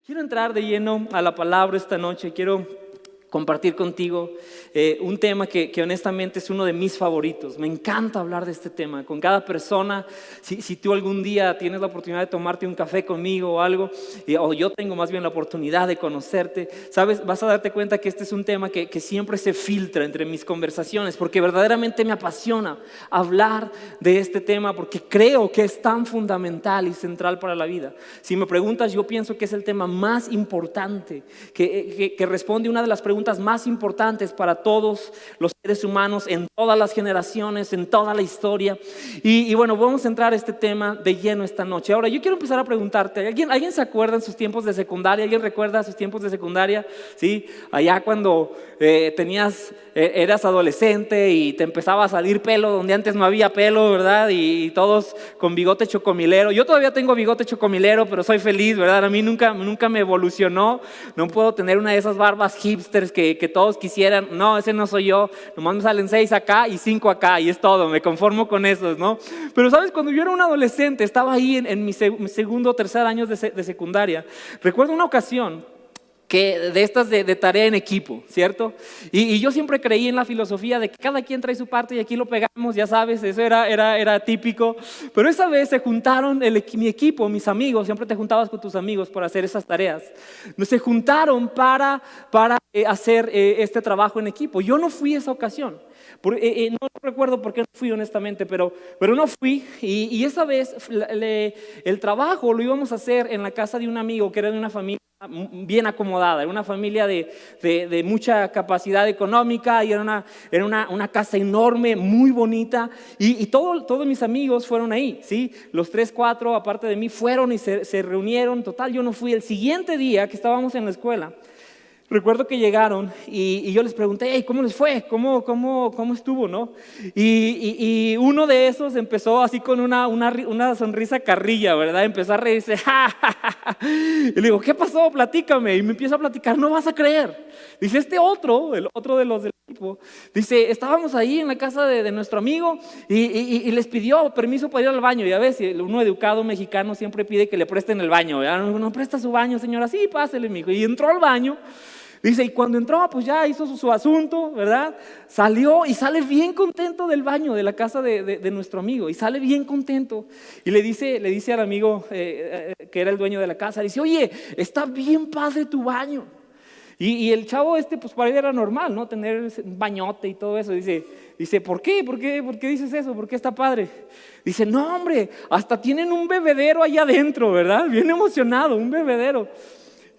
Quiero entrar de lleno a la palabra esta noche. Quiero compartir contigo un tema que honestamente es uno de mis favoritos. Me encanta hablar de este tema con cada persona. Si tú algún día tienes la oportunidad de tomarte un café conmigo o algo, o yo tengo más bien la oportunidad de conocerte, ¿sabes? Vas a darte cuenta que este es un tema que siempre se filtra entre mis conversaciones, porque verdaderamente me apasiona hablar de este tema, porque creo que es tan fundamental y central para la vida. Si me preguntas, yo pienso que es el tema más importante, que responde a una de las preguntas más importantes para todos los seres humanos en todas las generaciones, en toda la historia. Y bueno, vamos a entrar a este tema de lleno esta noche. Ahora, yo quiero empezar a preguntarte, ¿alguien se acuerda en sus tiempos de secundaria? ¿Alguien recuerda sus tiempos de secundaria? ¿Sí? Allá cuando eras adolescente y te empezaba a salir pelo donde antes no había pelo, ¿verdad? Y todos con bigote chocomilero. Yo todavía tengo bigote chocomilero, pero soy feliz, ¿verdad? A mí nunca me evolucionó. No puedo tener una de esas barbas hipsters que todos quisieran. No, ese no soy yo. Nomás me salen 6 acá y 5 acá y es todo. Me conformo con esos, ¿no? Pero sabes, cuando yo era un adolescente, estaba ahí en mi segundo o tercer año de secundaria. Recuerdo una ocasión que de estas de tarea en equipo, ¿cierto? Y yo siempre creí en la filosofía de que cada quien trae su parte y aquí lo pegamos, ya sabes, eso era típico. Pero esa vez se juntaron mi equipo, mis amigos, siempre te juntabas con tus amigos para hacer esas tareas. Se juntaron para hacer este trabajo en equipo. Yo no fui esa ocasión. No recuerdo por qué no fui honestamente, pero no fui. Y esa vez el trabajo lo íbamos a hacer en la casa de un amigo que era de una familia bien acomodada, era una familia de mucha capacidad económica y era una casa enorme, muy bonita, y todos mis amigos fueron ahí, ¿sí? Los 3, 4 aparte de mí fueron y se reunieron. Total, yo no fui. El siguiente día que estábamos en la escuela, recuerdo que llegaron y yo les pregunté, hey, ¿cómo les fue? ¿Cómo estuvo, no? Y uno de esos empezó así con una sonrisa carrilla, ¿verdad? Empezó a reírse, ¡ja, ja, ja! Y le digo, ¿qué pasó? Platícame. Y me empieza a platicar, no vas a creer. Dice, el otro de los del equipo, dice, estábamos ahí en la casa de nuestro amigo y les pidió permiso para ir al baño. Ya ves, uno educado mexicano siempre pide que le presten el baño, ¿verdad? No presta su baño, señora. Sí, pásele, mijo. Y entró al baño. Dice, y cuando entró, pues ya hizo su asunto, ¿verdad? Salió y sale bien contento del baño de la casa de nuestro amigo. Y sale bien contento. Y le dice al amigo que era el dueño de la casa, dice, oye, está bien padre tu baño. Y el chavo pues para él era normal, ¿no? Tener un bañote y todo eso. Dice, ¿por qué? ¿Por qué dices eso? ¿Por qué está padre? Dice, no, hombre, hasta tienen un bebedero allá adentro, ¿verdad? Bien emocionado, un bebedero.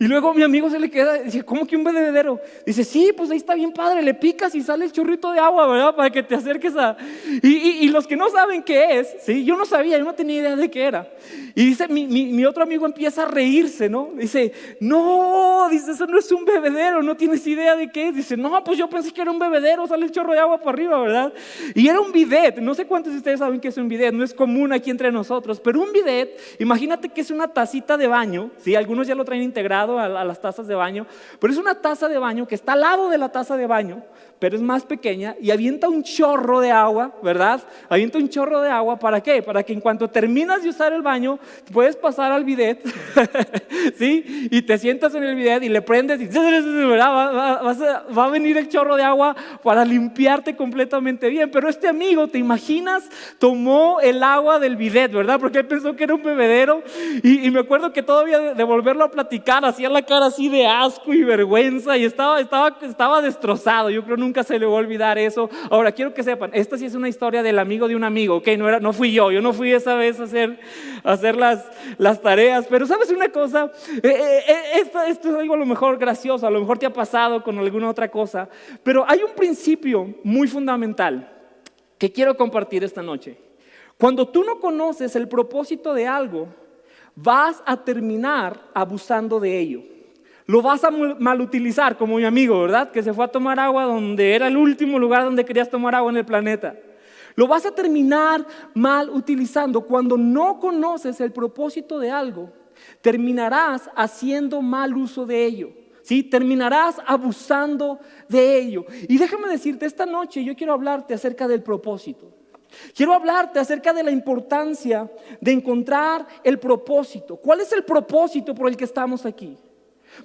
Y luego mi amigo se le queda, dice, ¿cómo que un bebedero? Dice, sí, pues ahí está bien padre, le picas y sale el chorrito de agua, ¿verdad? Para que te acerques a... Y los que no saben qué es, ¿sí? Yo no sabía, yo no tenía idea de qué era. Y dice, mi otro amigo empieza a reírse, ¿no? Dice, no, dice, eso no es un bebedero, no tienes idea de qué es. Dice, no, pues yo pensé que era un bebedero, sale el chorro de agua para arriba, ¿verdad? Y era un bidet, no sé cuántos de ustedes saben qué es un bidet, no es común aquí entre nosotros, pero un bidet, imagínate que es una tacita de baño, ¿sí? Algunos ya lo traen integrado a las tazas de baño, pero es una taza de baño que está al lado de la taza de baño, pero es más pequeña y avienta un chorro de agua, ¿verdad? Avienta un chorro de agua, ¿para qué? Para que en cuanto terminas de usar el baño, puedes pasar al bidet, ¿sí? Y te sientas en el bidet y le prendes y ¿verdad? Va a venir el chorro de agua para limpiarte completamente bien. Pero este amigo, ¿te imaginas? Tomó el agua del bidet, ¿verdad? Porque él pensó que era un bebedero y me acuerdo que todavía de volverlo a platicar, hacía la cara así de asco y vergüenza y estaba destrozado. Yo creo que nunca se le va a olvidar eso. Ahora, quiero que sepan, esta sí es una historia del amigo de un amigo, ¿ok? No fui yo no fui esa vez a hacer las tareas, pero ¿sabes una cosa? Esto es algo a lo mejor gracioso, a lo mejor te ha pasado con alguna otra cosa, pero hay un principio muy fundamental que quiero compartir esta noche. Cuando tú no conoces el propósito de algo, vas a terminar abusando de ello. Lo vas a malutilizar, como mi amigo, ¿verdad? Que se fue a tomar agua donde era el último lugar donde querías tomar agua en el planeta. Lo vas a terminar mal utilizando. Cuando no conoces el propósito de algo, terminarás haciendo mal uso de ello, ¿sí? Terminarás abusando de ello. Y déjame decirte, esta noche yo quiero hablarte acerca del propósito. Quiero hablarte acerca de la importancia de encontrar el propósito. ¿Cuál es el propósito por el que estamos aquí?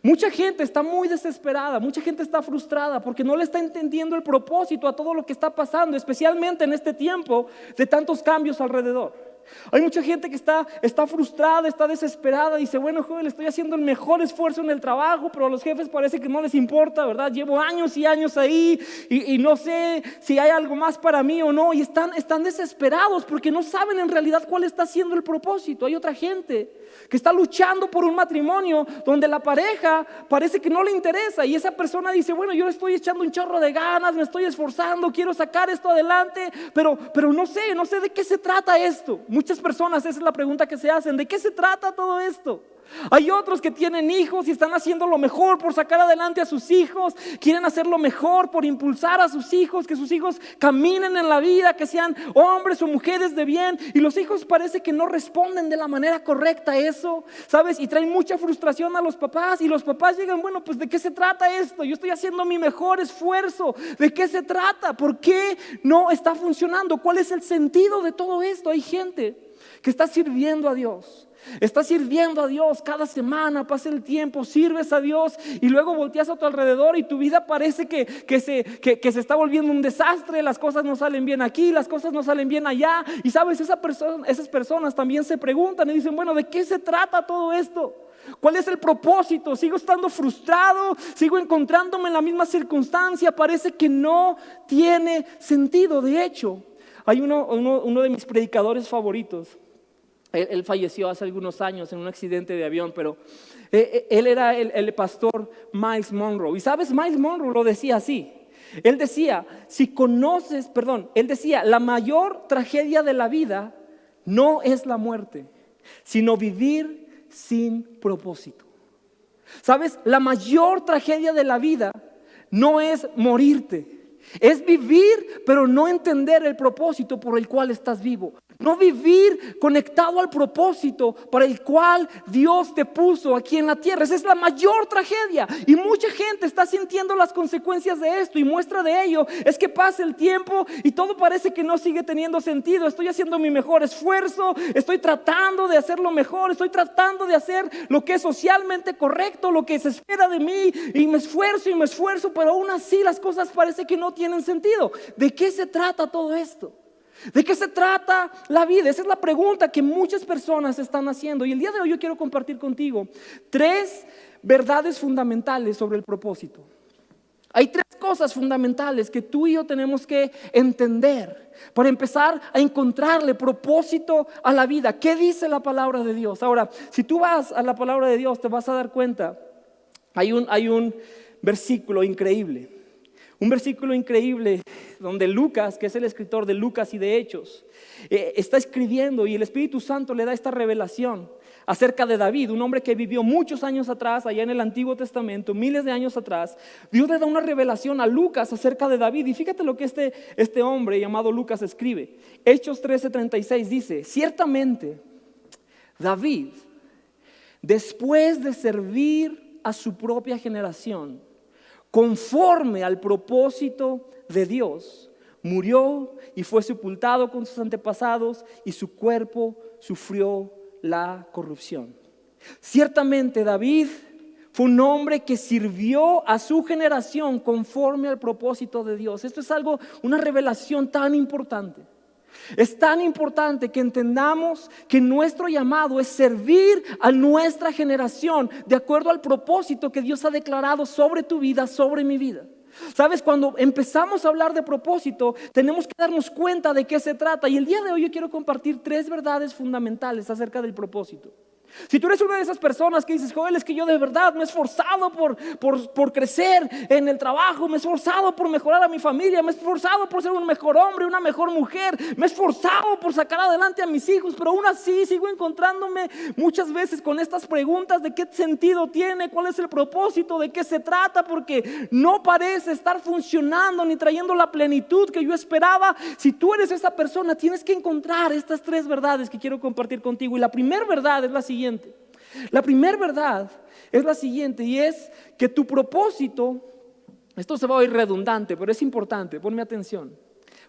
Mucha gente está muy desesperada, mucha gente está frustrada porque no le está entendiendo el propósito a todo lo que está pasando, especialmente en este tiempo de tantos cambios alrededor. Hay mucha gente que está frustrada, está desesperada. Dice, bueno, joven, estoy haciendo el mejor esfuerzo en el trabajo, pero a los jefes parece que no les importa, ¿verdad? Llevo años y años ahí y no sé si hay algo más para mí o no. Y están desesperados porque no saben en realidad cuál está siendo el propósito. Hay otra gente que está luchando por un matrimonio donde la pareja parece que no le interesa, y esa persona dice, bueno, yo le estoy echando un chorro de ganas, me estoy esforzando, quiero sacar esto adelante, pero no sé de qué se trata esto. Muchas personas, esa es la pregunta que se hacen, ¿de qué se trata todo esto? Hay otros que tienen hijos y están haciendo lo mejor por sacar adelante a sus hijos, quieren hacer lo mejor por impulsar a sus hijos, que sus hijos caminen en la vida, que sean hombres o mujeres de bien, y los hijos parece que no responden de la manera correcta a eso, ¿sabes? Y traen mucha frustración a los papás, y los papás llegan, bueno, pues ¿de qué se trata esto? Yo estoy haciendo mi mejor esfuerzo, ¿de qué se trata? ¿Por qué no está funcionando? ¿Cuál es el sentido de todo esto? Hay gente que está sirviendo a Dios. Estás sirviendo a Dios cada semana, pasa el tiempo, sirves a Dios y luego volteas a tu alrededor y tu vida parece que se está volviendo un desastre. Las cosas no salen bien aquí, las cosas no salen bien allá. Y sabes, esas personas también se preguntan y dicen, bueno, ¿de qué se trata todo esto? ¿Cuál es el propósito? ¿Sigo estando frustrado? ¿Sigo encontrándome en la misma circunstancia? Parece que no tiene sentido. De hecho, hay uno de mis predicadores favoritos. Él falleció hace algunos años en un accidente de avión, pero él era el pastor Myles Munroe. Y sabes, Myles Munroe lo decía así. Él decía, él decía, la mayor tragedia de la vida no es la muerte, sino vivir sin propósito. Sabes, la mayor tragedia de la vida no es morirte, es vivir pero no entender el propósito por el cual estás vivo. No vivir conectado al propósito para el cual Dios te puso aquí en la tierra. Esa es la mayor tragedia. Y mucha gente está sintiendo las consecuencias de esto. Y muestra de ello es que pasa el tiempo y todo parece que no sigue teniendo sentido. Estoy haciendo mi mejor esfuerzo. Estoy tratando de hacer lo mejor. Estoy tratando de hacer lo que es socialmente correcto, lo que se espera de mí. Y me esfuerzo, pero aún así las cosas parece que no tienen sentido. ¿De qué se trata todo esto? ¿De qué se trata la vida? Esa es la pregunta que muchas personas están haciendo. Y el día de hoy yo quiero compartir contigo 3 verdades fundamentales sobre el propósito. Hay 3 cosas fundamentales que tú y yo tenemos que entender para empezar a encontrarle propósito a la vida. ¿Qué dice la palabra de Dios? Ahora, si tú vas a la palabra de Dios, te vas a dar cuenta. Hay un versículo increíble. Un versículo increíble donde Lucas, que es el escritor de Lucas y de Hechos, está escribiendo y el Espíritu Santo le da esta revelación acerca de David, un hombre que vivió muchos años atrás, allá en el Antiguo Testamento, miles de años atrás. Dios le da una revelación a Lucas acerca de David y fíjate lo que este hombre llamado Lucas escribe. Hechos 13:36 dice, ciertamente David, después de servir a su propia generación, conforme al propósito de Dios, murió y fue sepultado con sus antepasados y su cuerpo sufrió la corrupción. Ciertamente David fue un hombre que sirvió a su generación conforme al propósito de Dios. Esto es una revelación tan importante. Es tan importante que entendamos que nuestro llamado es servir a nuestra generación de acuerdo al propósito que Dios ha declarado sobre tu vida, sobre mi vida. Sabes, cuando empezamos a hablar de propósito, tenemos que darnos cuenta de qué se trata. Y el día de hoy yo quiero compartir 3 verdades fundamentales acerca del propósito. Si tú eres una de esas personas que dices, Joel, es que yo de verdad me he esforzado por crecer en el trabajo, me he esforzado por mejorar a mi familia, me he esforzado por ser un mejor hombre, una mejor mujer, me he esforzado por sacar adelante a mis hijos, pero aún así sigo encontrándome muchas veces con estas preguntas de qué sentido tiene, cuál es el propósito, de qué se trata, porque no parece estar funcionando ni trayendo la plenitud que yo esperaba. Si tú eres esa persona, tienes que encontrar estas 3 verdades que quiero compartir contigo. Y la primera verdad es la siguiente. La primera verdad es la siguiente, y es que tu propósito, esto se va a oír redundante, pero es importante, ponme atención,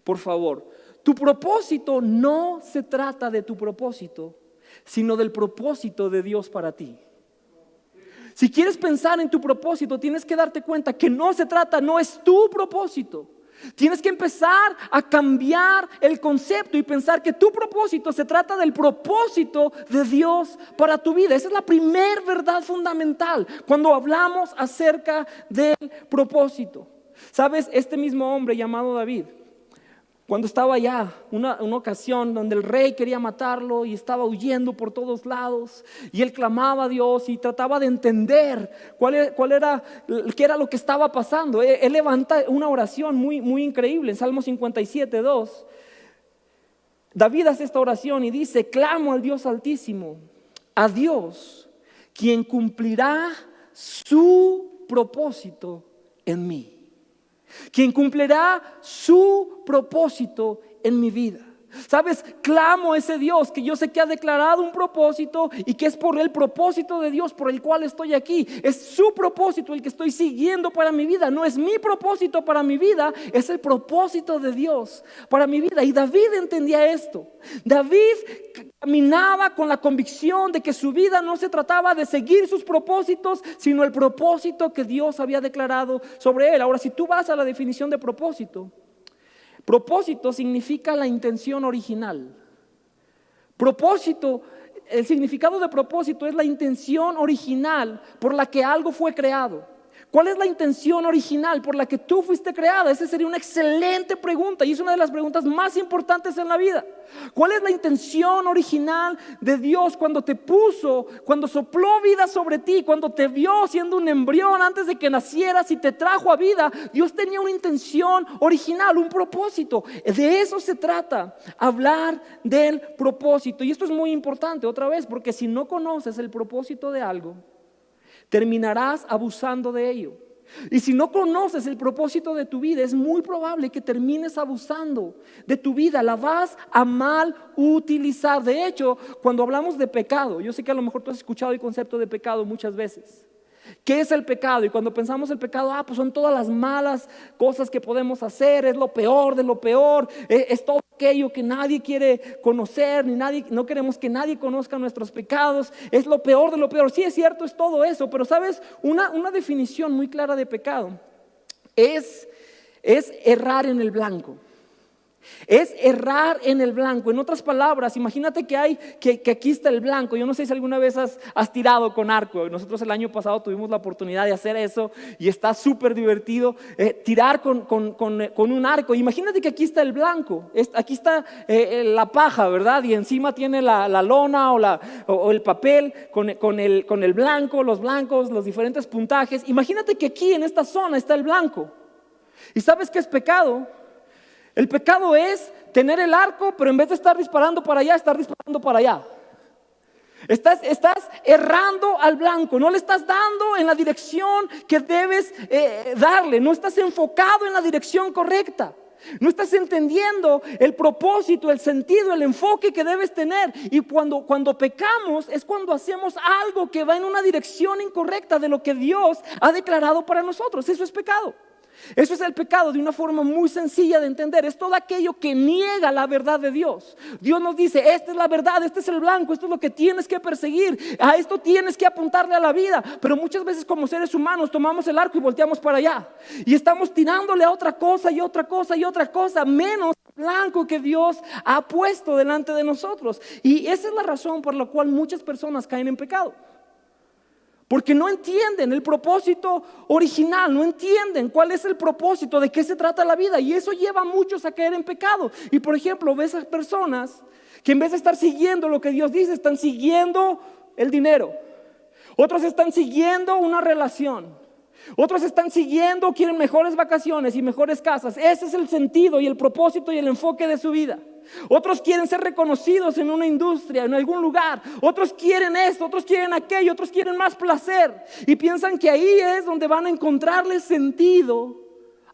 por favor. Tu propósito no se trata de tu propósito, sino del propósito de Dios para ti. Si quieres pensar en tu propósito, tienes que darte cuenta que no es tu propósito. Tienes que empezar a cambiar el concepto y pensar que tu propósito se trata del propósito de Dios para tu vida. Esa es la primera verdad fundamental cuando hablamos acerca del propósito. ¿Sabes? Este mismo hombre llamado David, cuando estaba allá, una ocasión donde el rey quería matarlo y estaba huyendo por todos lados, y él clamaba a Dios y trataba de entender qué era lo que estaba pasando. Él levanta una oración muy, muy increíble en Salmo 57:2. David hace esta oración y dice: clamo al Dios Altísimo, a Dios, quien cumplirá su propósito en mí. Quien cumplirá su propósito en mi vida. ¿Sabes? Clamo a ese Dios que yo sé que ha declarado un propósito y que es por el propósito de Dios por el cual estoy aquí. Es su propósito el que estoy siguiendo para mi vida. No es mi propósito para mi vida, es el propósito de Dios para mi vida. Y David entendía esto. David caminaba con la convicción de que su vida no se trataba de seguir sus propósitos, sino el propósito que Dios había declarado sobre él. Ahora, si tú vas a la definición de propósito, propósito significa la intención original. Propósito, el significado de propósito es la intención original por la que algo fue creado. ¿Cuál es la intención original por la que tú fuiste creada? Esa sería una excelente pregunta y es una de las preguntas más importantes en la vida. ¿Cuál es la intención original de Dios cuando te puso, cuando sopló vida sobre ti, cuando te vio siendo un embrión antes de que nacieras y te trajo a vida? Dios tenía una intención original, un propósito. De eso se trata, hablar del propósito. Y esto es muy importante otra vez, porque si no conoces el propósito de algo, terminarás abusando de ello. Y si no conoces el propósito de tu vida, es muy probable que termines abusando de tu vida. La vas a mal utilizar. De hecho, cuando hablamos de pecado, yo sé que a lo mejor tú has escuchado el concepto de pecado muchas veces. ¿Qué es el pecado? Y cuando pensamos el pecado, pues son todas las malas cosas que podemos hacer, es lo peor de lo peor, es todo aquello que nadie quiere conocer, no queremos que nadie conozca nuestros pecados, es lo peor de lo peor. Sí, es cierto, es todo eso, pero sabes, una definición muy clara de pecado es errar en el blanco. Es errar en el blanco. En otras palabras, imagínate que aquí está el blanco. Yo no sé si alguna vez has tirado con arco. Nosotros el año pasado tuvimos la oportunidad de hacer eso y está súper divertido tirar con un arco. Imagínate que aquí está el blanco, aquí está la paja, ¿verdad? Y encima tiene la lona o el papel con el blanco, los blancos, los diferentes puntajes. Imagínate que aquí en esta zona está el blanco. ¿Y sabes qué es pecado? El pecado es tener el arco, pero en vez de estar disparando para allá, estar disparando para allá. Estás errando al blanco, no le estás dando en la dirección que debes darle, no estás enfocado en la dirección correcta. No estás entendiendo el propósito, el sentido, el enfoque que debes tener. Y cuando pecamos es cuando hacemos algo que va en una dirección incorrecta de lo que Dios ha declarado para nosotros. Eso es pecado. Eso es el pecado de una forma muy sencilla de entender. Es todo aquello que niega la verdad de Dios. Dios nos dice: esta es la verdad, este es el blanco, esto es lo que tienes que perseguir, a esto tienes que apuntarle a la vida. Pero muchas veces como seres humanos tomamos el arco y volteamos para allá y estamos tirándole a otra cosa y otra cosa y otra cosa, menos blanco que Dios ha puesto delante de nosotros. Y esa es la razón por la cual muchas personas caen en pecado. Porque no entienden el propósito original, no entienden cuál es el propósito, de qué se trata la vida. Y eso lleva a muchos a caer en pecado. Y por ejemplo, ves a personas que en vez de estar siguiendo lo que Dios dice, están siguiendo el dinero. Otros están siguiendo una relación. Otros están siguiendo, quieren mejores vacaciones y mejores casas. Ese es el sentido y el propósito y el enfoque de su vida. Otros quieren ser reconocidos en una industria, en algún lugar. Otros quieren esto, otros quieren aquello, otros quieren más placer. Y piensan que ahí es donde van a encontrarle sentido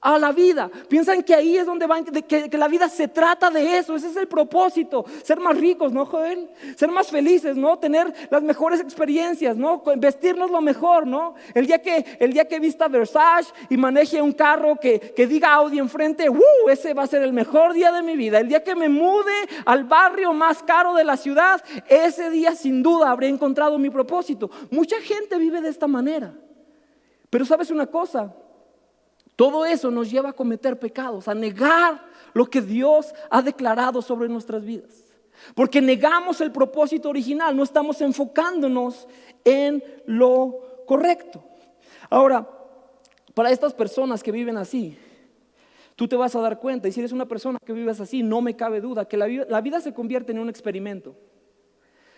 a la vida. Piensan que ahí es donde van, que la vida se trata de eso. Ese es el propósito, ser más ricos, ¿no, Joel? Ser más felices, ¿no? Tener las mejores experiencias, ¿no? Vestirnos lo mejor, ¿no? El día que vista Versace y maneje un carro que diga Audi enfrente, ese va a ser el mejor día de mi vida. El día que me mude al barrio más caro de la ciudad, ese día sin duda habré encontrado mi propósito. Mucha gente vive de esta manera. Pero ¿sabes una cosa? Todo eso nos lleva a cometer pecados, a negar lo que Dios ha declarado sobre nuestras vidas. Porque negamos el propósito original, no estamos enfocándonos en lo correcto. Ahora, para estas personas que viven así, tú te vas a dar cuenta, y si eres una persona que vives así, no me cabe duda que la vida se convierte en un experimento.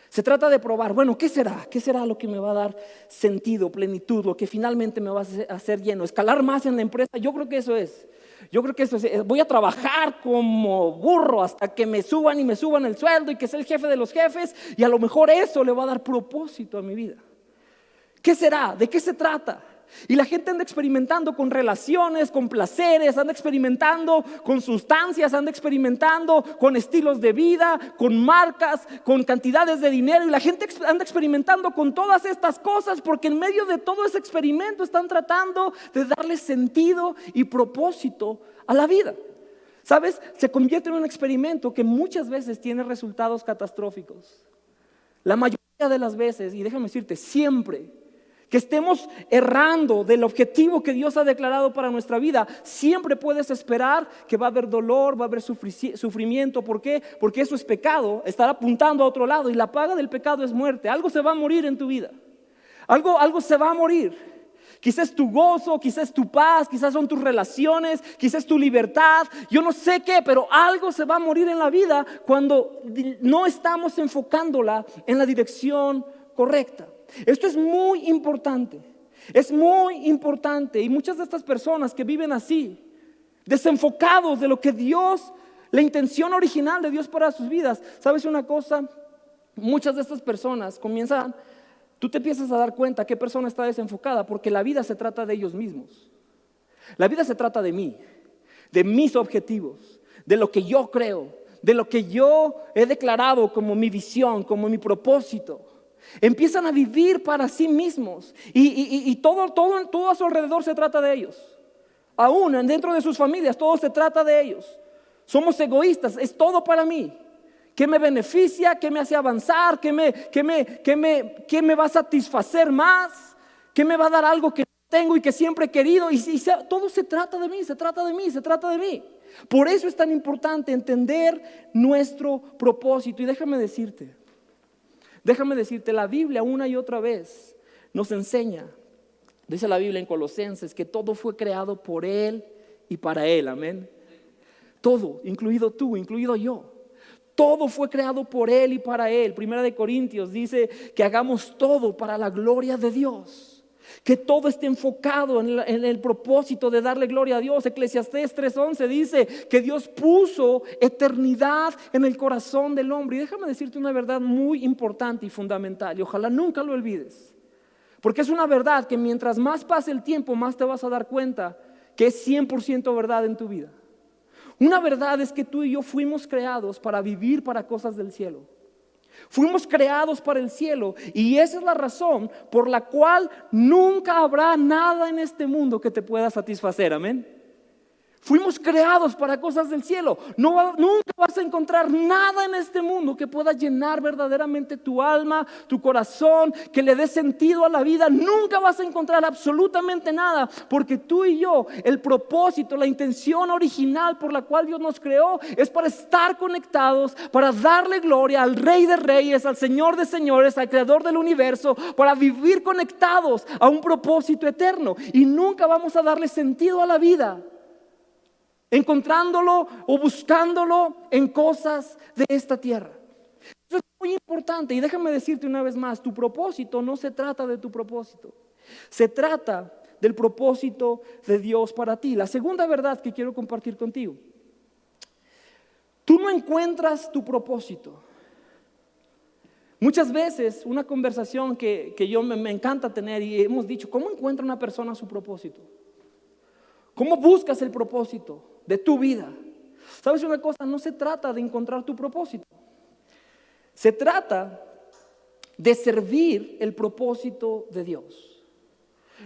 Se trata de probar, bueno, ¿qué será? ¿Qué será lo que me va a dar sentido, plenitud, lo que finalmente me va a hacer lleno? Escalar más en la empresa, yo creo que eso es. Voy a trabajar como burro hasta que me suban el sueldo y que sea el jefe de los jefes, y a lo mejor eso le va a dar propósito a mi vida. ¿Qué será? ¿De qué se trata? Y la gente anda experimentando con relaciones, con placeres, anda experimentando con sustancias, anda experimentando con estilos de vida, con marcas, con cantidades de dinero. Y la gente anda experimentando con todas estas cosas porque en medio de todo ese experimento están tratando de darle sentido y propósito a la vida. ¿Sabes? Se convierte en un experimento que muchas veces tiene resultados catastróficos. La mayoría de las veces, y déjame decirte, siempre que estemos errando del objetivo que Dios ha declarado para nuestra vida, siempre puedes esperar que va a haber dolor, va a haber sufrimiento. ¿Por qué? Porque eso es pecado, estar apuntando a otro lado, y la paga del pecado es muerte. Algo se va a morir en tu vida, algo se va a morir. Quizás tu gozo, quizás tu paz, quizás son tus relaciones, quizás tu libertad, yo no sé qué, pero algo se va a morir en la vida cuando no estamos enfocándola en la dirección correcta. Esto es muy importante, y muchas de estas personas que viven así, desenfocados de lo que Dios, la intención original de Dios para sus vidas. ¿Sabes una cosa? Muchas de estas personas tú te empiezas a dar cuenta qué persona está desenfocada, porque la vida se trata de ellos mismos. La vida se trata de mí, de mis objetivos, de lo que yo creo, de lo que yo he declarado como mi visión, como mi propósito. Empiezan a vivir para sí mismos y todo a su alrededor se trata de ellos. Aún dentro de sus familias todo se trata de ellos. Somos egoístas, es todo para mí. ¿Qué me beneficia? ¿Qué me hace avanzar? ¿Qué me va a satisfacer más? ¿Qué me va a dar algo que tengo y que siempre he querido? Todo se trata de mí, se trata de mí, se trata de mí. Por eso es tan importante entender nuestro propósito. Y déjame decirte, la Biblia una y otra vez nos enseña, dice la Biblia en Colosenses, que todo fue creado por Él y para Él, amén. Todo, incluido tú, incluido yo. Todo fue creado por Él y para Él. Primera de Corintios dice que hagamos todo para la gloria de Dios. Que todo esté enfocado en el propósito de darle gloria a Dios. Eclesiastés 3:11 dice que Dios puso eternidad en el corazón del hombre. Y déjame decirte una verdad muy importante y fundamental, y ojalá nunca lo olvides, porque es una verdad que mientras más pase el tiempo, más te vas a dar cuenta que es 100% verdad en tu vida. Una verdad es que tú y yo fuimos creados para vivir para cosas del cielo. Fuimos creados para el cielo, y esa es la razón por la cual nunca habrá nada en este mundo que te pueda satisfacer, amén. Fuimos creados para cosas del cielo. Nunca vas a encontrar nada en este mundo que pueda llenar verdaderamente tu alma, tu corazón, que le dé sentido a la vida. Nunca vas a encontrar absolutamente nada, porque tú y yo, el propósito, la intención original por la cual Dios nos creó es para estar conectados, para darle gloria al Rey de Reyes, al Señor de Señores, al Creador del universo, para vivir conectados a un propósito eterno. Y nunca vamos a darle sentido a la vida encontrándolo o buscándolo en cosas de esta tierra. Eso es muy importante, y déjame decirte una vez más, tu propósito no se trata de tu propósito, se trata del propósito de Dios para ti. La segunda verdad que quiero compartir contigo: tú no encuentras tu propósito. Muchas veces una conversación que yo me encanta tener, y hemos dicho, ¿cómo encuentra una persona su propósito? ¿Cómo buscas el propósito de tu vida? ¿Sabes una cosa? No se trata de encontrar tu propósito. Se trata de servir el propósito de Dios.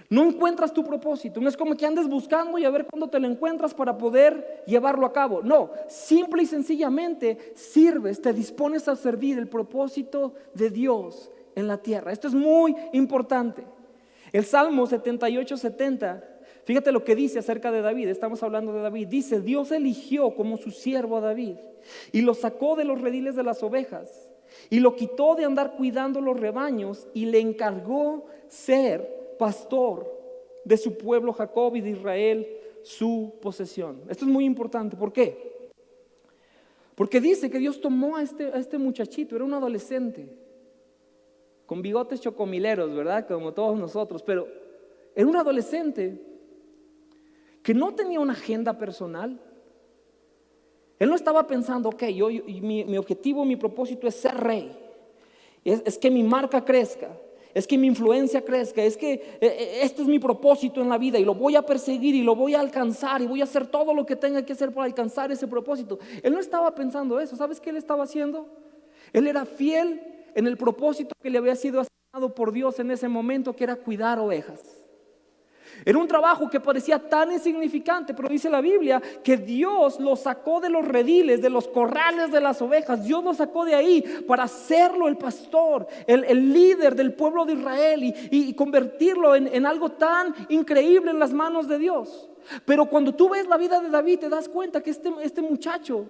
No encuentras tu propósito, no es como que andes buscando y a ver cuándo te lo encuentras para poder llevarlo a cabo. No, simple y sencillamente sirves, te dispones a servir el propósito de Dios en la tierra. Esto es muy importante. El Salmo 78:70, fíjate lo que dice acerca de David. Estamos hablando de David. Dice: Dios eligió como su siervo a David y lo sacó de los rediles de las ovejas y lo quitó de andar cuidando los rebaños y le encargó ser pastor de su pueblo Jacob y de Israel su posesión. Esto es muy importante. ¿Por qué? Porque dice que Dios tomó a este muchachito, era un adolescente con bigotes chocomileros, ¿verdad? Como todos nosotros, pero era un adolescente que no tenía una agenda personal. Él no estaba pensando, ok, mi objetivo, mi propósito es ser rey, es que mi marca crezca, es que mi influencia crezca, es que este es mi propósito en la vida y lo voy a perseguir y lo voy a alcanzar y voy a hacer todo lo que tenga que hacer para alcanzar ese propósito. Él no estaba pensando eso. ¿Sabes qué él estaba haciendo? Él era fiel en el propósito que le había sido asignado por Dios en ese momento, que era cuidar ovejas. Era un trabajo que parecía tan insignificante, pero dice la Biblia que Dios lo sacó de los rediles, de los corrales de las ovejas. Dios lo sacó de ahí para hacerlo el pastor, el líder del pueblo de Israel y convertirlo en algo tan increíble en las manos de Dios. Pero cuando tú ves la vida de David, te das cuenta que este muchacho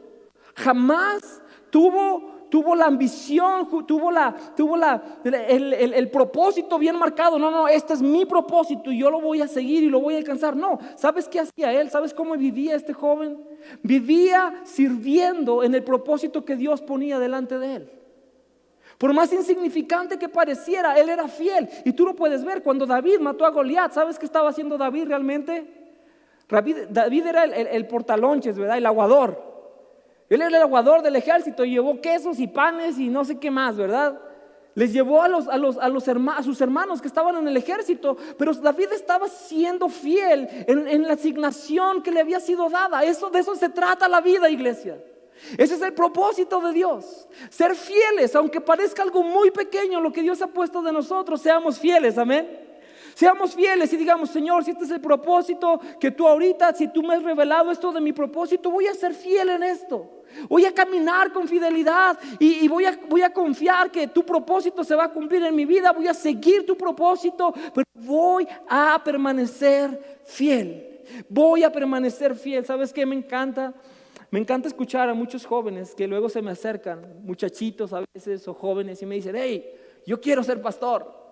jamás tuvo la ambición, tuvo el propósito bien marcado. No, este es mi propósito y yo lo voy a seguir y lo voy a alcanzar. No, ¿sabes qué hacía él? ¿Sabes cómo vivía este joven? Vivía sirviendo en el propósito que Dios ponía delante de él. Por más insignificante que pareciera, él era fiel. Y tú lo puedes ver cuando David mató a Goliat. ¿Sabes qué estaba haciendo David realmente? David era el portalonches, ¿verdad? El aguador. Él era el aguador del ejército y llevó quesos y panes y no sé qué más, ¿verdad? Les llevó a sus hermanos que estaban en el ejército. Pero David estaba siendo fiel en la asignación que le había sido dada. De eso se trata la vida, iglesia. Ese es el propósito de Dios. Ser fieles, aunque parezca algo muy pequeño lo que Dios ha puesto de nosotros, seamos fieles, amén. Seamos fieles y digamos: Señor, si este es el propósito que tú ahorita, si tú me has revelado esto de mi propósito, voy a ser fiel en esto. Voy a caminar con fidelidad y voy a confiar que tu propósito se va a cumplir en mi vida. Voy a seguir tu propósito, pero voy a permanecer fiel. Voy a permanecer fiel. ¿Sabes qué me encanta? Me encanta escuchar a muchos jóvenes que luego se me acercan, muchachitos a veces o jóvenes, y me dicen: hey, yo quiero ser pastor.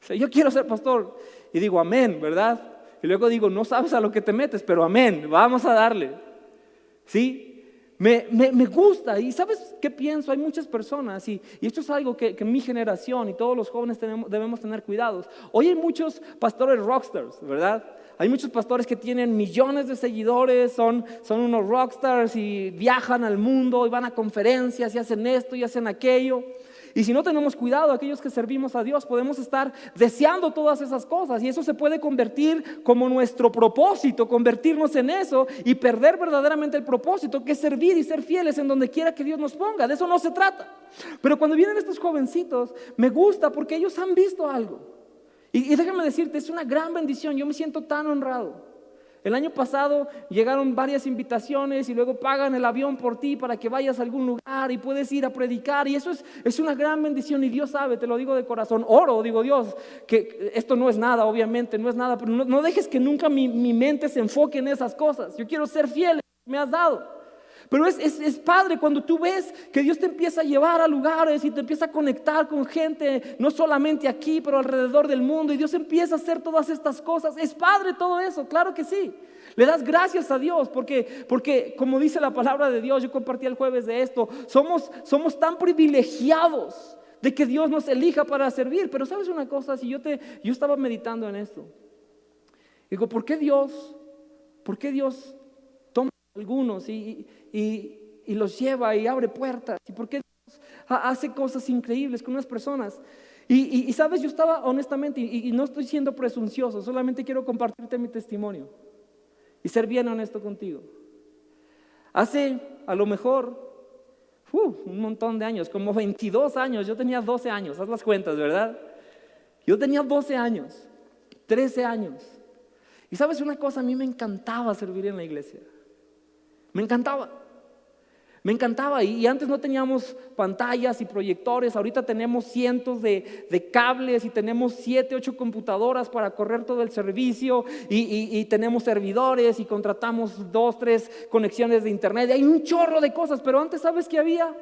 Yo quiero ser pastor. Y digo: amén, ¿verdad? Y luego digo: no sabes a lo que te metes, pero amén, vamos a darle. ¿Sí? Me gusta. Y ¿sabes qué pienso? Hay muchas personas y esto es algo que mi generación y todos los jóvenes debemos tener cuidados. Hoy hay muchos pastores rockstars, ¿verdad? Hay muchos pastores que tienen millones de seguidores, son unos rockstars y viajan al mundo y van a conferencias y hacen esto y hacen aquello. Y si no tenemos cuidado, aquellos que servimos a Dios, podemos estar deseando todas esas cosas y eso se puede convertir como nuestro propósito, convertirnos en eso y perder verdaderamente el propósito, que es servir y ser fieles en donde quiera que Dios nos ponga. De eso no se trata. Pero cuando vienen estos jovencitos, me gusta porque ellos han visto algo. Y déjame decirte, es una gran bendición. Yo me siento tan honrado. El año pasado llegaron varias invitaciones y luego pagan el avión por ti para que vayas a algún lugar y puedes ir a predicar, y eso es una gran bendición. Y Dios sabe, te lo digo de corazón, oro, digo: Dios, que esto no es nada, obviamente no es nada, pero no dejes que nunca mi mente se enfoque en esas cosas. Yo quiero ser fiel a lo que me has dado. Pero es padre cuando tú ves que Dios te empieza a llevar a lugares y te empieza a conectar con gente, no solamente aquí, pero alrededor del mundo, y Dios empieza a hacer todas estas cosas. Es padre todo eso, claro que sí. Le das gracias a Dios porque como dice la palabra de Dios, yo compartí el jueves de esto, somos tan privilegiados de que Dios nos elija para servir. Pero ¿sabes una cosa? Si yo estaba meditando en esto, digo: ¿por qué Dios toma a algunos y los lleva y abre puertas? ¿Y por qué Dios hace cosas increíbles con unas personas? Y sabes, yo estaba honestamente, y no estoy siendo presuncioso, solamente quiero compartirte mi testimonio. y ser bien honesto contigo. Hace a lo mejor un montón de años, como 22 años, yo tenía 12 años, haz las cuentas, ¿verdad? Yo tenía 12 años, 13 años. Y sabes una cosa, a mí me encantaba servir en la iglesia. Me encantaba. Y antes no teníamos pantallas y proyectores, ahorita tenemos cientos de cables y tenemos 7, 8 computadoras para correr todo el servicio y tenemos servidores y contratamos 2, 3 conexiones de internet. Y hay un chorro de cosas, pero antes ¿sabes qué había?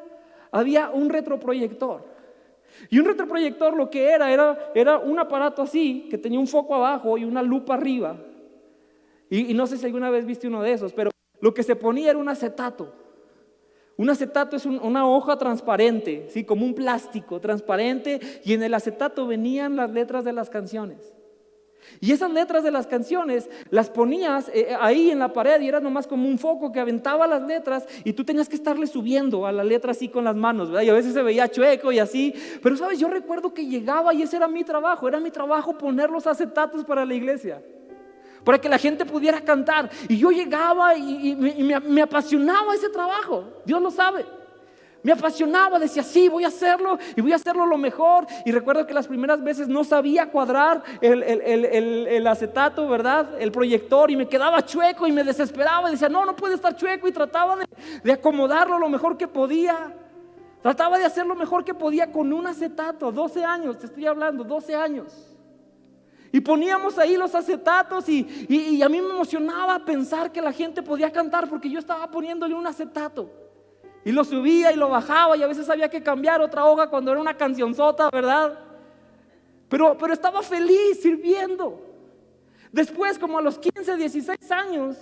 Había un retroproyector. Y un retroproyector lo que era un aparato así, que tenía un foco abajo y una lupa arriba. Y no sé si alguna vez viste uno de esos, pero lo que se ponía era un acetato. Un acetato es una hoja transparente, ¿sí? Como un plástico transparente, y en el acetato venían las letras de las canciones. Y esas letras de las canciones las ponías ahí en la pared y era nomás como un foco que aventaba las letras y tú tenías que estarle subiendo a la letra así con las manos, ¿verdad? Y a veces se veía chueco y así, pero sabes, yo recuerdo que llegaba y ese era mi trabajo poner los acetatos para la iglesia, para que la gente pudiera cantar. Y yo llegaba y me apasionaba ese trabajo, Dios lo sabe. Me apasionaba, decía sí, voy a hacerlo y voy a hacerlo lo mejor. Y recuerdo que las primeras veces no sabía cuadrar el acetato, ¿verdad? El proyector, y me quedaba chueco y me desesperaba y decía no puede estar chueco, y trataba de acomodarlo lo mejor que podía. Trataba de hacer lo mejor que podía con un acetato. 12 años, te estoy hablando, 12 años. Y poníamos ahí los acetatos y a mí me emocionaba pensar que la gente podía cantar porque yo estaba poniéndole un acetato. Y lo subía y lo bajaba y a veces había que cambiar otra hoja cuando era una cancionzota, ¿verdad? Pero estaba feliz sirviendo. Después, como a los 15, 16 años,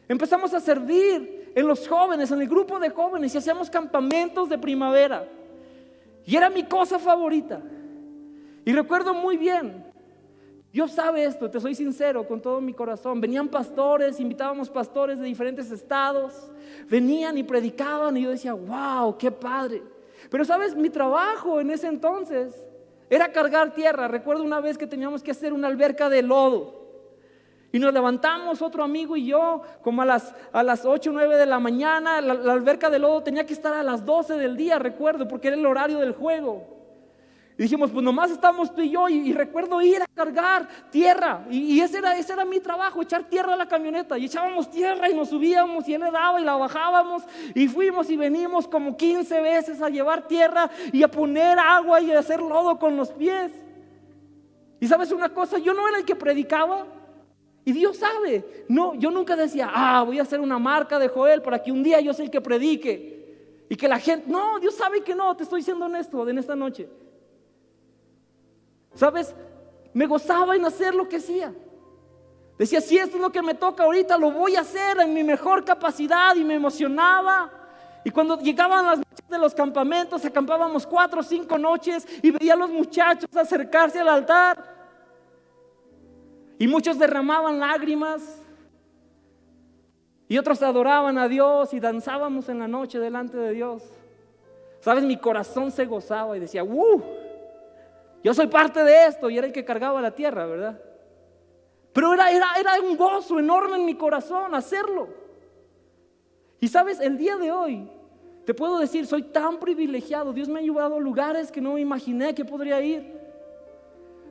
empezamos a servir en los jóvenes, en el grupo de jóvenes, y hacíamos campamentos de primavera. Y era mi cosa favorita. Y recuerdo muy bien, Dios sabe esto, te soy sincero con todo mi corazón. Venían pastores, invitábamos pastores de diferentes estados, venían y predicaban y yo decía, wow, qué padre. Pero sabes, mi trabajo en ese entonces era cargar tierra. Recuerdo una vez que teníamos que hacer una alberca de lodo y nos levantamos otro amigo y yo como a las 8 o 9 de la mañana. La alberca de lodo tenía que estar a las 12 del día, recuerdo, porque era el horario del juego. Y dijimos, pues nomás estamos tú y yo, y recuerdo ir a cargar tierra, y ese era mi trabajo, echar tierra a la camioneta, y echábamos tierra y nos subíamos, y él le daba y la bajábamos, y fuimos y venimos como 15 veces a llevar tierra y a poner agua y a hacer lodo con los pies. Y sabes una cosa, yo no era el que predicaba, y Dios sabe, no, yo nunca decía, voy a hacer una marca de Joel para que un día yo sea el que predique, y que la gente, no, Dios sabe que no, te estoy siendo honesto en esta noche. ¿Sabes? Me gozaba en hacer lo que hacía. Decía, si esto es lo que me toca ahorita, lo voy a hacer en mi mejor capacidad, y me emocionaba. Y cuando llegaban las noches de los campamentos, acampábamos 4 o 5 noches y veía a los muchachos acercarse al altar. Y muchos derramaban lágrimas y otros adoraban a Dios y danzábamos en la noche delante de Dios. ¿Sabes? Mi corazón se gozaba y decía, yo soy parte de esto, y era el que cargaba la tierra, ¿verdad? Pero era un gozo enorme en mi corazón hacerlo. Y sabes, el día de hoy te puedo decir, soy tan privilegiado. Dios me ha llevado a lugares que no me imaginé que podría ir.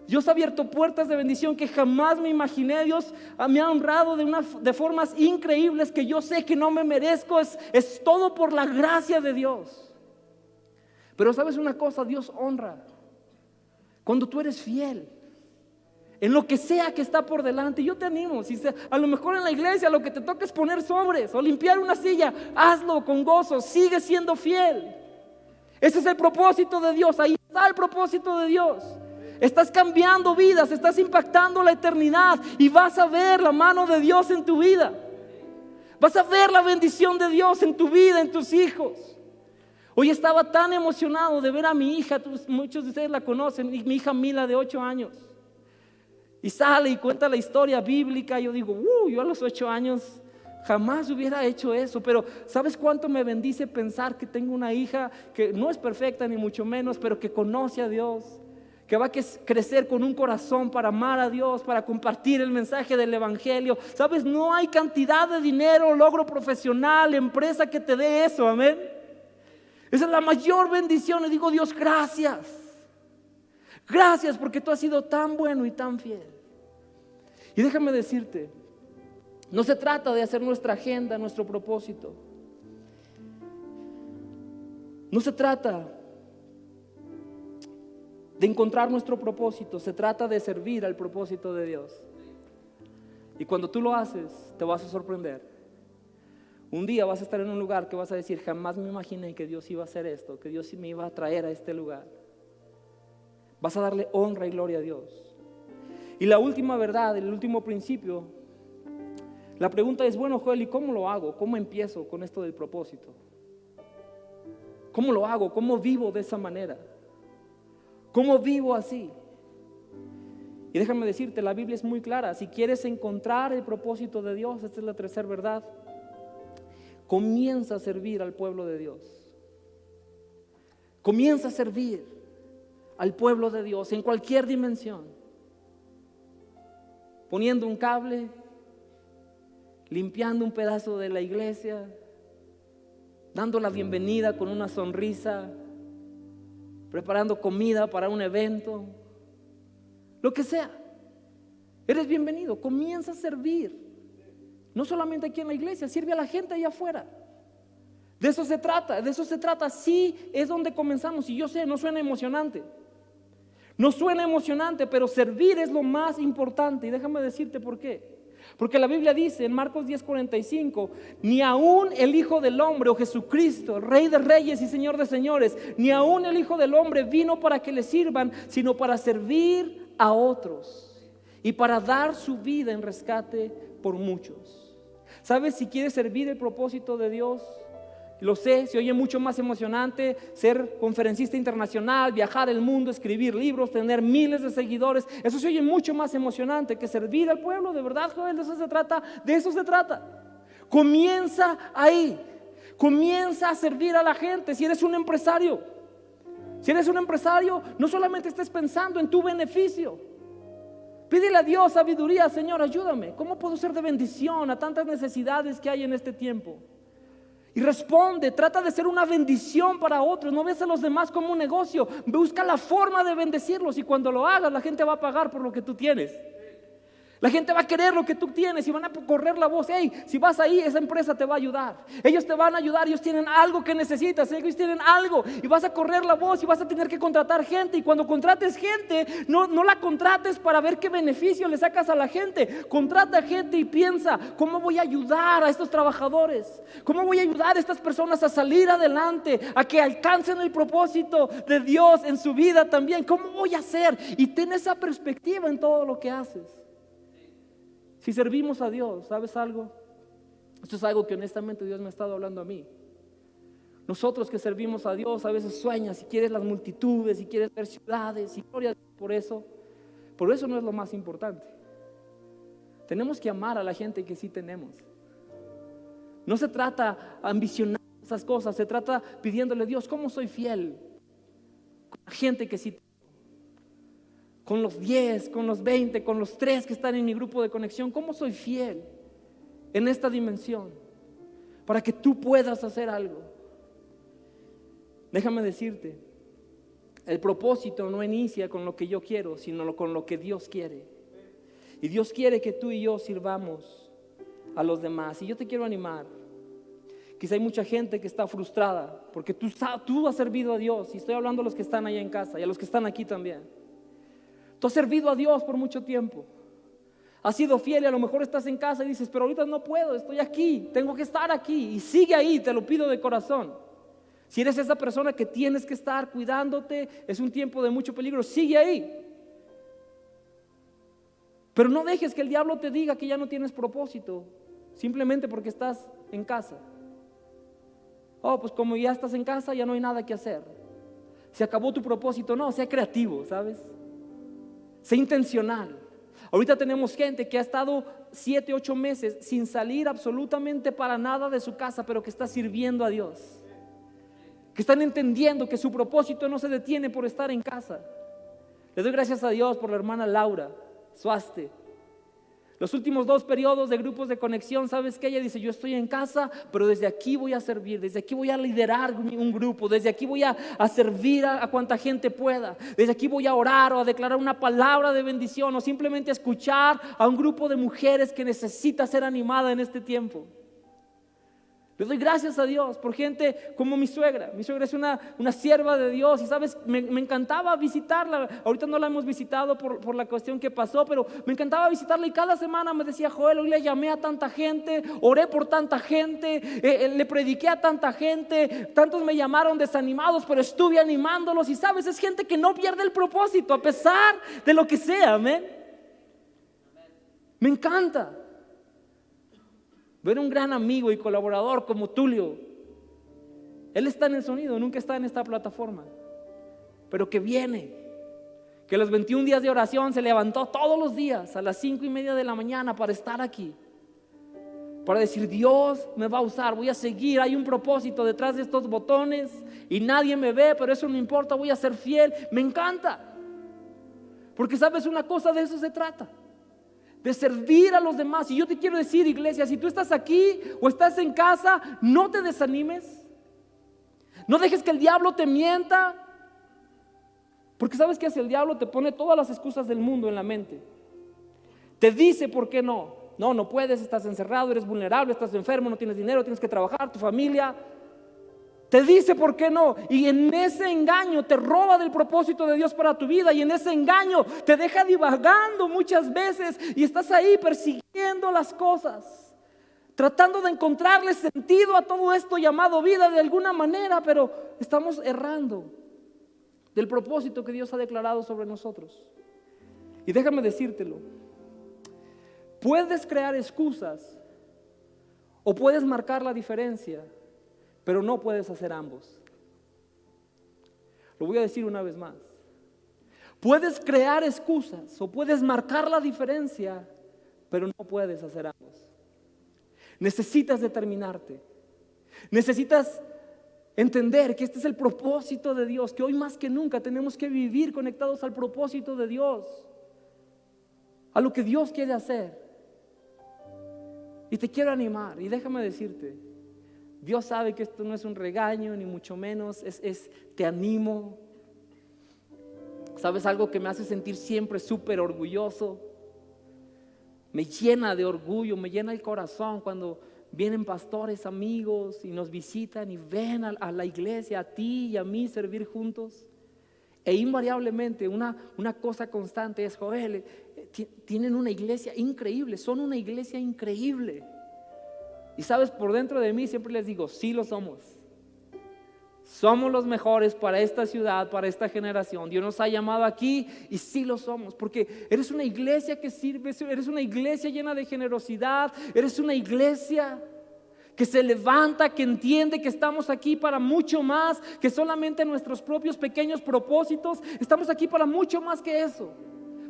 Dios ha abierto puertas de bendición que jamás me imaginé. Dios me ha honrado de formas increíbles que yo sé que no me merezco. Es todo por la gracia de Dios. Pero sabes una cosa, Dios honra cuando tú eres fiel en lo que sea que está por delante. Yo te animo, a lo mejor en la iglesia lo que te toca es poner sobres o limpiar una silla, hazlo con gozo, sigue siendo fiel. Ese es el propósito de Dios, ahí está el propósito de Dios. Estás cambiando vidas, estás impactando la eternidad y vas a ver la mano de Dios en tu vida. Vas a ver la bendición de Dios en tu vida, en tus hijos. Hoy estaba tan emocionado de ver a mi hija, muchos de ustedes la conocen, mi hija Mila de 8 años. Y sale y cuenta la historia bíblica. Yo digo, yo a los 8 años jamás hubiera hecho eso. Pero ¿sabes cuánto me bendice pensar que tengo una hija que no es perfecta ni mucho menos, pero que conoce a Dios, que va a crecer con un corazón para amar a Dios, para compartir el mensaje del evangelio. Sabes, no hay cantidad de dinero, logro profesional, empresa que te dé eso, amén. Esa es la mayor bendición. Y digo, Dios, gracias. Gracias porque tú has sido tan bueno y tan fiel. Y déjame decirte, no se trata de hacer nuestra agenda, nuestro propósito. No se trata de encontrar nuestro propósito, se trata de servir al propósito de Dios. Y cuando tú lo haces, te vas a sorprender. Un día vas a estar en un lugar que vas a decir, jamás me imaginé que Dios iba a hacer esto, que Dios me iba a traer a este lugar. Vas a darle honra y gloria a Dios. Y la última verdad, el último principio, la pregunta es, bueno, Joel, ¿y cómo lo hago? ¿Cómo empiezo con esto del propósito? ¿Cómo lo hago? ¿Cómo vivo de esa manera? ¿Cómo vivo así? Y déjame decirte, la Biblia es muy clara. Si quieres encontrar el propósito de Dios, esta es la tercera verdad, comienza a servir al pueblo de Dios. Comienza a servir al pueblo de Dios en cualquier dimensión. Poniendo un cable, limpiando un pedazo de la iglesia, dando la bienvenida con una sonrisa, preparando comida para un evento, lo que sea. Eres bienvenido, comienza a servir. No solamente aquí en la iglesia, sirve a la gente allá afuera. De eso se trata, sí es donde comenzamos. Y yo sé, no suena emocionante. No suena emocionante, pero servir es lo más importante. Y déjame decirte por qué. Porque la Biblia dice en Marcos 10:45, ni aún el Hijo del Hombre o Jesucristo, Rey de Reyes y Señor de Señores, ni aún el Hijo del Hombre vino para que le sirvan, sino para servir a otros y para dar su vida en rescate por muchos. ¿Sabes? Si quieres servir el propósito de Dios, lo sé, se oye mucho más emocionante ser conferencista internacional, viajar el mundo, escribir libros, tener miles de seguidores. Eso se oye mucho más emocionante que servir al pueblo. De verdad, joven, de eso se trata. Comienza ahí. Comienza a servir a la gente. Si eres un empresario, no solamente estés pensando en tu beneficio. Pídele a Dios sabiduría. Señor, ayúdame. ¿Cómo puedo ser de bendición a tantas necesidades que hay en este tiempo? Y responde, trata de ser una bendición para otros. No ves a los demás como un negocio. Busca la forma de bendecirlos. Y cuando lo hagas, la gente va a pagar por lo que tú tienes. La gente va a querer lo que tú tienes y van a correr la voz. Hey, si vas ahí, esa empresa te va a ayudar. Ellos te van a ayudar, ellos tienen algo que necesitas. Ellos tienen algo y vas a correr la voz y vas a tener que contratar gente. Y cuando contrates gente, no la contrates para ver qué beneficio le sacas a la gente. Contrata gente y piensa, ¿cómo voy a ayudar a estos trabajadores? ¿Cómo voy a ayudar a estas personas a salir adelante? A que alcancen el propósito de Dios en su vida también. ¿Cómo voy a hacer? Y ten esa perspectiva en todo lo que haces. Si servimos a Dios, ¿sabes algo? Esto es algo que honestamente Dios me ha estado hablando a mí. Nosotros que servimos a Dios a veces sueñas si quieres las multitudes, si quieres ver ciudades, y gloria a Dios por eso. Pero eso no es lo más importante. Tenemos que amar a la gente que sí tenemos. No se trata ambicionar esas cosas, se trata pidiéndole a Dios, ¿cómo soy fiel con la gente que sí tengo? Con los 10, con los 20, con los 3 que están en mi grupo de conexión, ¿cómo soy fiel en esta dimensión? Para que tú puedas hacer algo. Déjame decirte, el propósito no inicia con lo que yo quiero, sino con lo que Dios quiere. Y Dios quiere que tú y yo sirvamos a los demás. Y yo te quiero animar. Quizá hay mucha gente que está frustrada porque tú has servido a Dios. Y estoy hablando a los que están allá en casa y a los que están aquí también. Tú has servido a Dios por mucho tiempo. Has sido fiel y a lo mejor estás en casa y dices, pero ahorita no puedo, estoy aquí, tengo que estar aquí. Y sigue ahí, te lo pido de corazón. Si eres esa persona que tienes que estar cuidándote, es un tiempo de mucho peligro, sigue ahí. Pero no dejes que el diablo te diga que ya no tienes propósito, simplemente porque estás en casa. Oh, pues como ya estás en casa, ya no hay nada que hacer. Se acabó tu propósito. No, sea creativo, ¿sabes? Sé intencional. Ahorita tenemos gente que ha estado 7, 8 meses sin salir absolutamente para nada de su casa, pero que está sirviendo a Dios. Que están entendiendo que su propósito no se detiene por estar en casa. Le doy gracias a Dios por la hermana Laura Suaste. Los últimos 2 periodos de grupos de conexión, ¿sabes qué? Ella dice, yo estoy en casa, pero desde aquí voy a servir, desde aquí voy a liderar un grupo, desde aquí voy a servir a cuanta gente pueda, desde aquí voy a orar o a declarar una palabra de bendición o simplemente a escuchar a un grupo de mujeres que necesita ser animada en este tiempo. Le doy gracias a Dios por gente como mi suegra. Mi suegra es una sierva de Dios y sabes, me encantaba visitarla. Ahorita no la hemos visitado por la cuestión que pasó, pero me encantaba visitarla y cada semana me decía, Joel, hoy le llamé a tanta gente, oré por tanta gente, le prediqué a tanta gente, tantos me llamaron desanimados, pero estuve animándolos y sabes, es gente que no pierde el propósito a pesar de lo que sea, amén. Me encanta ver un gran amigo y colaborador como Tulio. Él está en el sonido, nunca está en esta plataforma, pero que viene, que los 21 días de oración se levantó todos los días a las 5:30 de la mañana para estar aquí, para decir, Dios me va a usar, voy a seguir, hay un propósito detrás de estos botones y nadie me ve, pero eso no importa, voy a ser fiel. Me encanta, porque sabes una cosa, de eso se trata, de servir a los demás. Y yo te quiero decir, iglesia, si tú estás aquí o estás en casa, no te desanimes, no dejes que el diablo te mienta, porque sabes que el diablo te pone todas las excusas del mundo en la mente, te dice por qué no puedes, estás encerrado, eres vulnerable, estás enfermo, no tienes dinero, tienes que trabajar, tu familia te dice por qué no, y en ese engaño te roba del propósito de Dios para tu vida, y en ese engaño te deja divagando muchas veces y estás ahí persiguiendo las cosas, tratando de encontrarle sentido a todo esto llamado vida de alguna manera, pero estamos errando del propósito que Dios ha declarado sobre nosotros. Y déjame decírtelo, puedes crear excusas o puedes marcar la diferencia, pero no puedes hacer ambos. Lo voy a decir una vez más. Puedes crear excusas o puedes marcar la diferencia, pero no puedes hacer ambos. Necesitas determinarte. Necesitas entender que este es el propósito de Dios, que hoy más que nunca tenemos que vivir conectados al propósito de Dios, a lo que Dios quiere hacer. Y te quiero animar, y déjame decirte, Dios sabe que esto no es un regaño, ni mucho menos, te animo. ¿Sabes algo que me hace sentir siempre súper orgulloso? Me llena de orgullo, me llena el corazón cuando vienen pastores, amigos y nos visitan y ven a la iglesia, a ti y a mí servir juntos. E invariablemente una cosa constante es, Joel, tienen una iglesia increíble, son una iglesia increíble. Y sabes, por dentro de mí siempre les digo, sí lo somos. Somos los mejores para esta ciudad, para esta generación. Dios nos ha llamado aquí y sí lo somos, porque eres una iglesia que sirve, eres una iglesia llena de generosidad, eres una iglesia que se levanta, que entiende que estamos aquí para mucho más que solamente nuestros propios pequeños propósitos. Estamos aquí para mucho más que eso.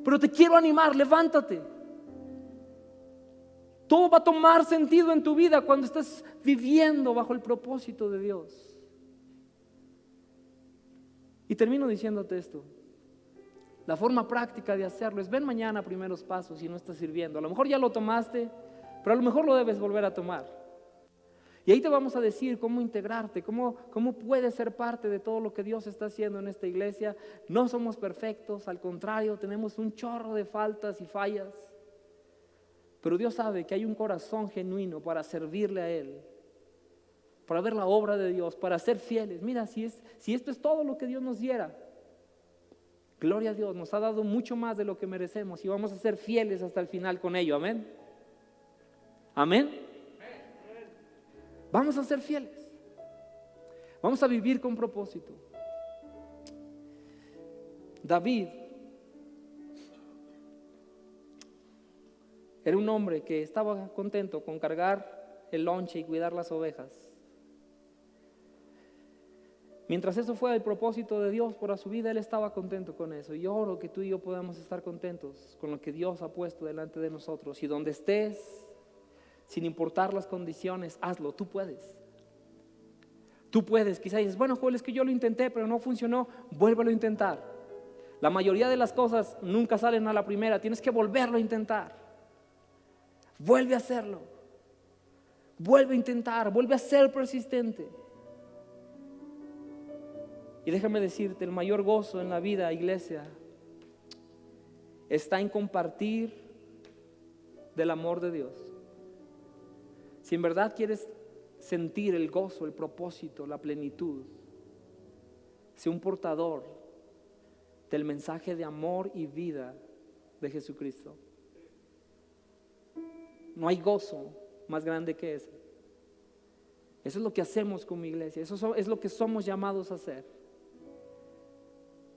Pero te quiero animar, levántate. Todo va a tomar sentido en tu vida cuando estás viviendo bajo el propósito de Dios. Y termino diciéndote esto. La forma práctica de hacerlo es: ven mañana a Primeros Pasos si no estás sirviendo. A lo mejor ya lo tomaste, pero a lo mejor lo debes volver a tomar. Y ahí te vamos a decir cómo integrarte, cómo puedes ser parte de todo lo que Dios está haciendo en esta iglesia. No somos perfectos, al contrario, tenemos un chorro de faltas y fallas. Pero Dios sabe que hay un corazón genuino para servirle a Él, para ver la obra de Dios, para ser fieles. Mira, si esto es todo lo que Dios nos diera, gloria a Dios, nos ha dado mucho más de lo que merecemos y vamos a ser fieles hasta el final con ello. Amén. Amén. Vamos a ser fieles. Vamos a vivir con propósito. David era un hombre que estaba contento con cargar el lonche y cuidar las ovejas. Mientras eso fue el propósito de Dios para su vida, él estaba contento con eso. Y oro que tú y yo podamos estar contentos con lo que Dios ha puesto delante de nosotros. Y donde estés, sin importar las condiciones, hazlo, tú puedes. Tú puedes. Quizás dices, bueno, Joel, es que yo lo intenté, pero no funcionó. Vuélvelo a intentar. La mayoría de las cosas nunca salen a la primera, tienes que volverlo a intentar. Vuelve a hacerlo. Vuelve a intentar, vuelve a ser persistente. Y déjame decirte, el mayor gozo en la vida, iglesia, está en compartir del amor de Dios. Si en verdad quieres sentir el gozo, el propósito, la plenitud, sé un portador del mensaje de amor y vida de Jesucristo. No hay gozo más grande que ese. Eso es lo que hacemos como iglesia, eso es lo que somos llamados a hacer.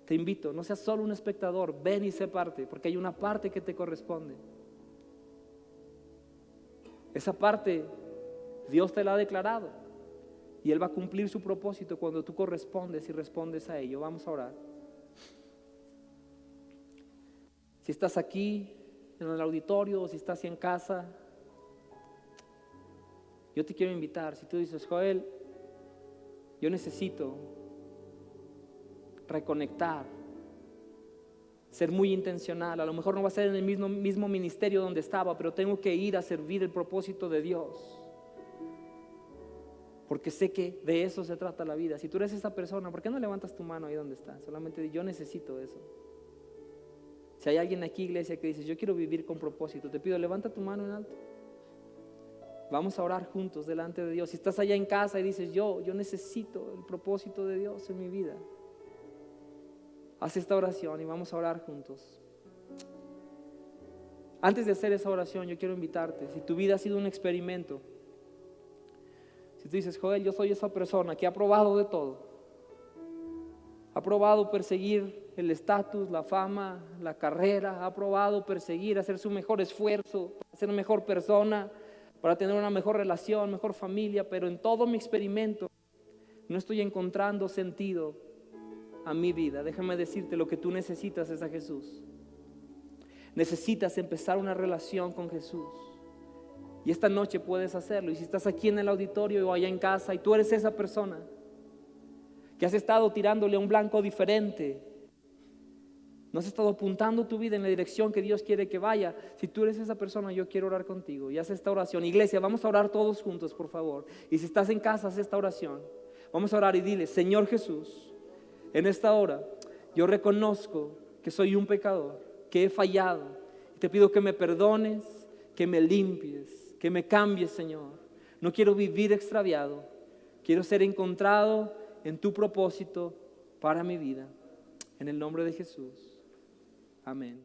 Te invito, no seas solo un espectador, ven y sé parte, porque hay una parte que te corresponde. Esa parte Dios te la ha declarado y Él va a cumplir su propósito cuando tú correspondes y respondes a ello. Vamos a orar. Si estás aquí en el auditorio o si estás en casa, yo te quiero invitar. Si tú dices, Joel, yo necesito reconectar, ser muy intencional. A lo mejor no va a ser en el mismo ministerio donde estaba, pero tengo que ir a servir el propósito de Dios, porque sé que de eso se trata la vida. Si tú eres esa persona, ¿por qué no levantas tu mano ahí donde estás? Solamente di, yo necesito eso. Si hay alguien aquí, iglesia, que dice, yo quiero vivir con propósito, te pido, levanta tu mano en alto. Vamos a orar juntos delante de Dios. Si estás allá en casa y dices, yo necesito el propósito de Dios en mi vida, haz esta oración y vamos a orar juntos. Antes de hacer esa oración, yo quiero invitarte. Si tu vida ha sido un experimento, si tú dices, Joel, yo soy esa persona que ha probado de todo, ha probado perseguir el estatus, la fama, la carrera, ha probado perseguir, hacer su mejor esfuerzo, para ser mejor persona, para tener una mejor relación, mejor familia, pero en todo mi experimento no estoy encontrando sentido a mi vida. Déjame decirte, lo que tú necesitas es a Jesús. Necesitas empezar una relación con Jesús. Y esta noche puedes hacerlo. Y si estás aquí en el auditorio o allá en casa y tú eres esa persona que has estado tirándole a un blanco diferente, no has estado apuntando tu vida en la dirección que Dios quiere que vaya, si tú eres esa persona, yo quiero orar contigo y haz esta oración. Iglesia, vamos a orar todos juntos, por favor. Y si estás en casa, haz esta oración. Vamos a orar y dile, Señor Jesús, en esta hora yo reconozco que soy un pecador, que he fallado. Te pido que me perdones, que me limpies, que me cambies, Señor. No quiero vivir extraviado, quiero ser encontrado en tu propósito para mi vida. En el nombre de Jesús. Amén.